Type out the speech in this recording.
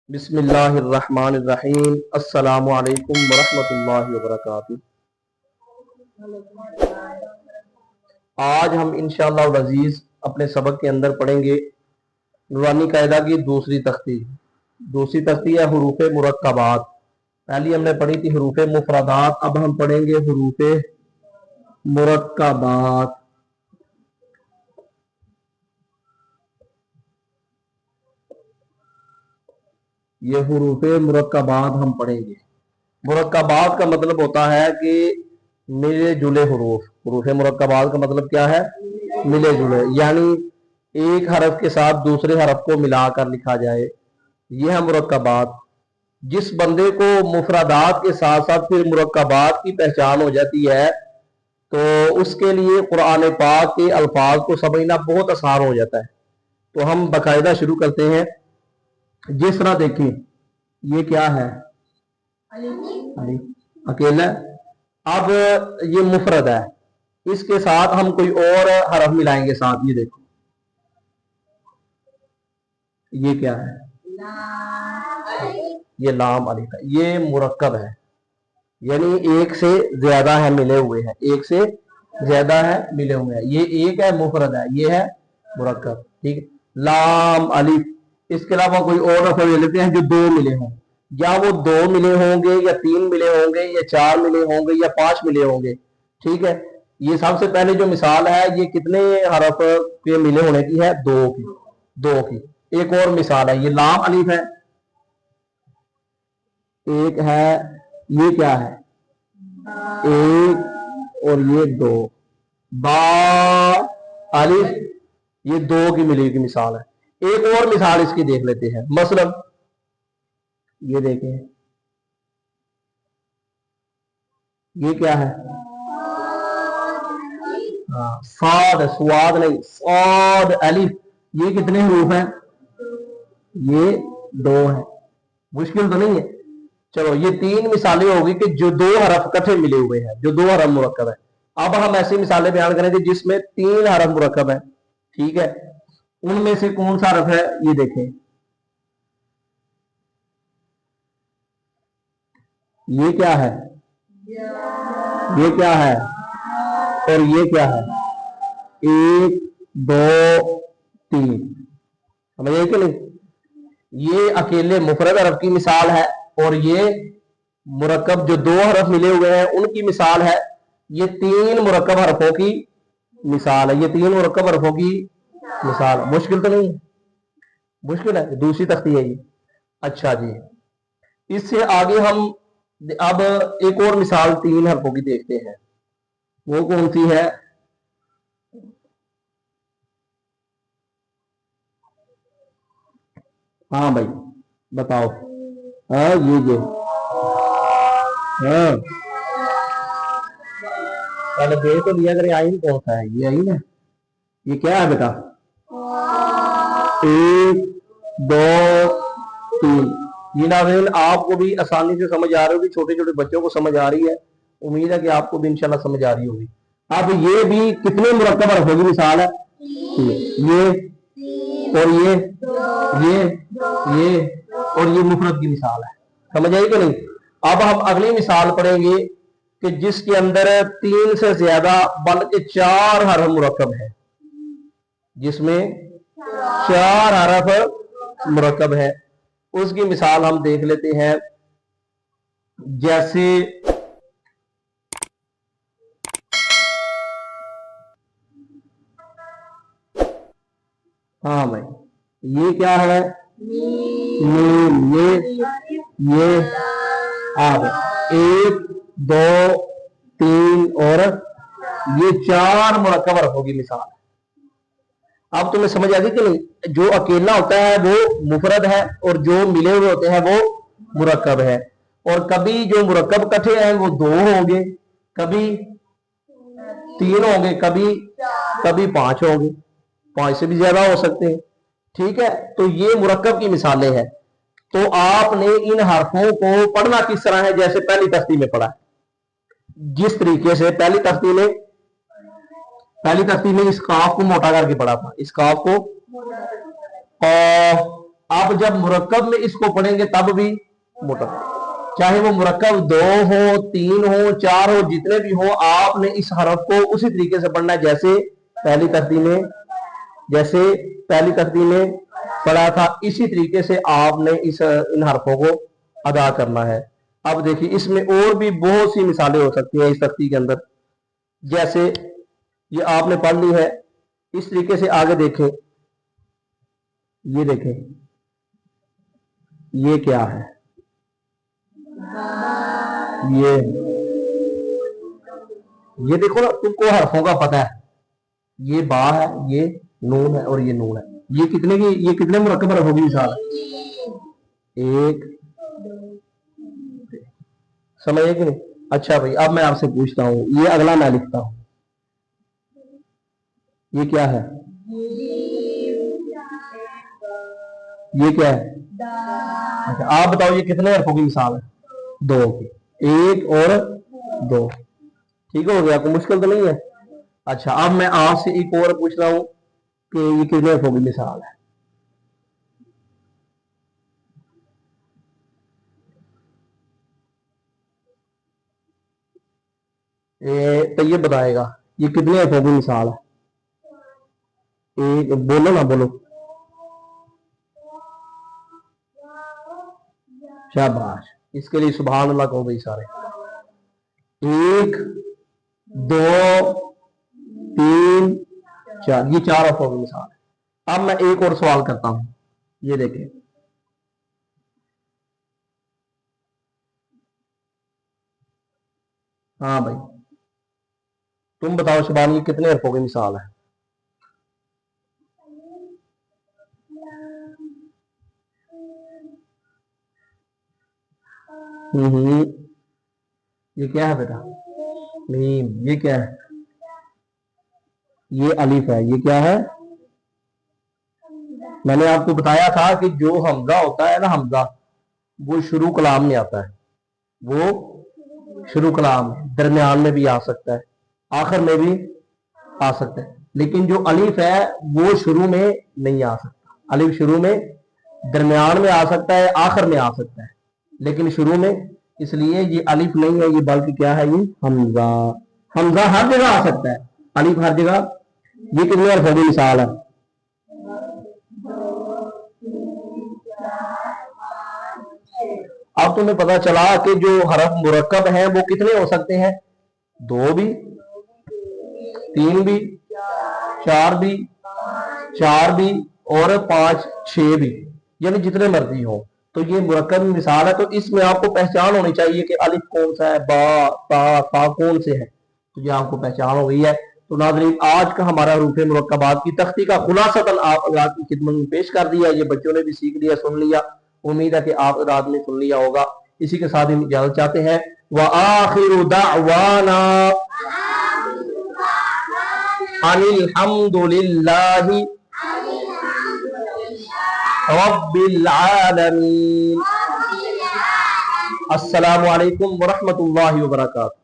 बिस्मिल्लाहिर्रहमानिर्रहीम। अस्सलामु अलैकुम वरहमतुल्लाहि वबरकातुहू। आज हम इंशाअल्लाह अज़ीज़ अपने सबक के अंदर पढ़ेंगे नूरानी कायदा की दूसरी तख्ती है हुरूफ़े मुरक्कबात। पहली हमने पढ़ी थी हुरूफ़े मुफरदात, अब हम पढ़ेंगे हुरूफ़े मुरक्कबात। ये हुरूफ़े मुरक्कबात हम पढ़ेंगे। मुरक्कबात का मतलब होता है कि मिले जुले हुरूफ। हुरूफ़े मुरक्कबात का मतलब क्या है? मिले जुले, यानी एक हरफ के साथ दूसरे हरफ को मिलाकर लिखा जाए, यह है मुरक्कबात। जिस बंदे को मुफरदात के साथ साथ फिर मुरक्कबात की पहचान हो जाती है तो उसके लिए कुरान पाक के अल्फाज को समझना बहुत आसान हो जाता है। तो हम बाकायदा शुरू करते हैं। जिस तरह देखें, ये क्या है? अलिफ अकेला। अब ये मुफरद है, इसके साथ हम कोई और हरफ मिलाएंगे साथ। ये देखो, ये क्या है? ये लाम अलिफ है। ये मुरक्कब है, यानी एक से ज्यादा है मिले हुए हैं, एक से ज्यादा है मिले हुए हैं। ये एक है मुफरद है, ये है मुरक्कब। ठीक है, लाम अलिफ। इसके अलावा कोई और हरफ ले लेते हैं जो दो मिले हों, या वो दो मिले होंगे या तीन मिले होंगे या चार मिले होंगे या पांच मिले होंगे। ठीक है, ये सबसे पहले जो मिसाल है ये कितने हरफ के मिले होने की है? दो की। एक और मिसाल है, ये लाम अलिफ है, एक है, ये क्या है? एक और ये दो। बा अलिफ, ये दो की मिली की मिसाल है। एक और मिसाल इसकी देख लेते हैं। मसलन ये देखें, ये क्या है? हाँ, साद, स्वाद नहीं, साद अलिफ। ये कितने हरूफ हैं? ये दो हैं। मुश्किल तो नहीं है। चलो, ये तीन मिसालें होगी कि जो दो हरफ इकट्ठे मिले हुए हैं, जो दो हरफ मुरक्कब है। अब हम ऐसी मिसालें बयान करेंगे जिसमें तीन हरफ मुरक्कब है। ठीक है, उनमें से कौन सा हरफ है? ये देखें, ये क्या है? ये क्या है? और ये क्या है? एक, दो, तीन। समझिए कि नहीं? ये अकेले मुफरद हरफ की मिसाल है और ये मुरक्कब जो दो हरफ मिले हुए हैं उनकी मिसाल है। ये तीन मुरक्कब हरफों की मिसाल है। ये तीन मुरक्कब हरफों की मिसाल है। मुश्किल तो नहीं है? मुश्किल है, दूसरी तख्ती है ये। अच्छा जी, इससे आगे हम अब एक और मिसाल तीन हरफों की देखते हैं। वो कौन सी है? हाँ भाई, बताओ। हाँ, ये हाँ, पहले देख तो लिया करे, आइन कौन सा है? ये आइन है। ये क्या है बेटा? एक, दो, तीन। ये नाज़रीन आपको भी आसानी से समझ आ रही होगी, छोटे छोटे बच्चों को समझ आ रही है। उम्मीद है कि आपको भी इंशाल्लाह समझ आ रही होगी। अब ये भी कितने मुरक्कब हरफों की मिसाल है? ये और ये और ये मुफरद की मिसाल है। समझ आई कि नहीं? अब हम अगली मिसाल पढ़ेंगे कि जिसके अंदर तीन से ज्यादा बल्कि चार हरफ मुरक्कब है, जिसमें चार हरफ मुरक्कब है। उसकी मिसाल हम देख लेते हैं। जैसे हाँ भाई, ये क्या है? ये अब एक, दो, तीन और ये चार मुरक्कब हरफों की मिसाल। अब तुम्हें समझ आ गई कि नहीं? जो अकेला होता है वो मुफरद है और जो मिले हुए होते हैं वो मुरक्कब है। और कभी जो मुरक्कब इकट्ठे हैं वो दो होंगे, कभी तीन होंगे, कभी कभी पांच होंगे, पांच से भी ज्यादा हो सकते हैं। ठीक है, तो ये मुरक्कब की मिसालें हैं। तो आपने इन हरफों को पढ़ना किस तरह है? जैसे पहली तख्ती में पढ़ा, जिस तरीके से पहली तख्ती में इस काफ को मोटा करके पढ़ा था। इस काफ को कॉफ, आप जब मुरक्कब में इसको पढ़ेंगे तब भी मोटा, चाहे वो मुरक्कब 2 हो, 3 हो, 4 हो, जितने भी हो, आपने इस हरफ को उसी तरीके से पढ़ना है जैसे पहली तख्ती में पढ़ा था, इसी तरीके से आपने इन हरफों को अदा करना है। अब देखिए इसमें और भी बहुत सी मिसालें हो सकती हैं इस तख्ती के अंदर, जैसे ये आपने पढ़ ली है, इस तरीके से आगे देखें, ये देखें ये क्या है, ये देखो ना, तुमको हरफों का पता है, ये बा है, ये नून है और ये नून है, ये कितने मुरक्कब हरफ होगी मिसाल, एक, समझ कि नहीं। अच्छा भाई अब मैं आपसे पूछता हूं, ये अगला मैं लिखता हूं, ये क्या है, ये क्या है, अच्छा आप बताओ ये कितने हरफों की मिसाल है, 2 की, 1 और 2, ठीक हो गया, कोई मुश्किल तो नहीं है। अच्छा अब मैं आपसे एक और पूछ रहा हूं कि ये कितने हरफों की मिसाल है, तो ये बताएगा ये कितने हरफों की मिसाल है, एक बोलो ना, बोलो, शाबाश, इसके लिए सुभान अल्लाह कहो भाई सारे। 1 2 3 4, ये 4 हरफों की मिसाल है। अब मैं एक और सवाल करता हूं, ये देखें, हाँ भाई तुम बताओ शबान, ये कितने हरफों की मिसाल है, ये क्या है बेटा, मीम, ये क्या है, ये अलिफ है, ये क्या है, मैंने आपको बताया था कि जो हमजा होता है ना, हमजा वो शुरू कलाम में आता है, वो शुरू कलाम दरमियान में भी आ सकता है, आखिर में भी आ सकता है, लेकिन जो अलिफ है वो शुरू में नहीं आ सकता, अलिफ शुरू में, दरमियान में आ सकता है, आखिर में आ सकता है, लेकिन शुरू में, इसलिए ये अलिफ नहीं है, ये बल्कि क्या है, ये हमजा, हमजा हर जगह आ सकता है, अलिफ हर जगह। ये कितने हरफों की मिसाल है, अब तुम्हें पता चला कि जो हरफ मुरक्कब हैं वो कितने हो सकते हैं, 2 भी, 3 भी, 4 भी और 5 6 भी, यानी जितने मर्जी हो। तो ये मुरक्कब मिसाल है, तो इसमें आपको पहचान होनी चाहिए कि अलिफ कौन सा है, बा ता ता कौन से है, तो ये आपको पहचान हो गई है। तो नाज़रीन आज का हमारा हरूफ मुरक्कबात की तख्ती का खुलासतन आप अल्लाह की खिदमत में पेश कर दिया, ये बच्चों ने भी सीख लिया, सुन लिया, उम्मीद है कि आप रात में सुन लिया होगा। इसी के साथ हम इजाजत चाहते हैं, व आखिरु दावाना अनिल हम्दुलिल्लाहि रब्बिल आलमीन। अस्सलामु अलैकुम व रहमतुल्लाहि व बरकातुहू।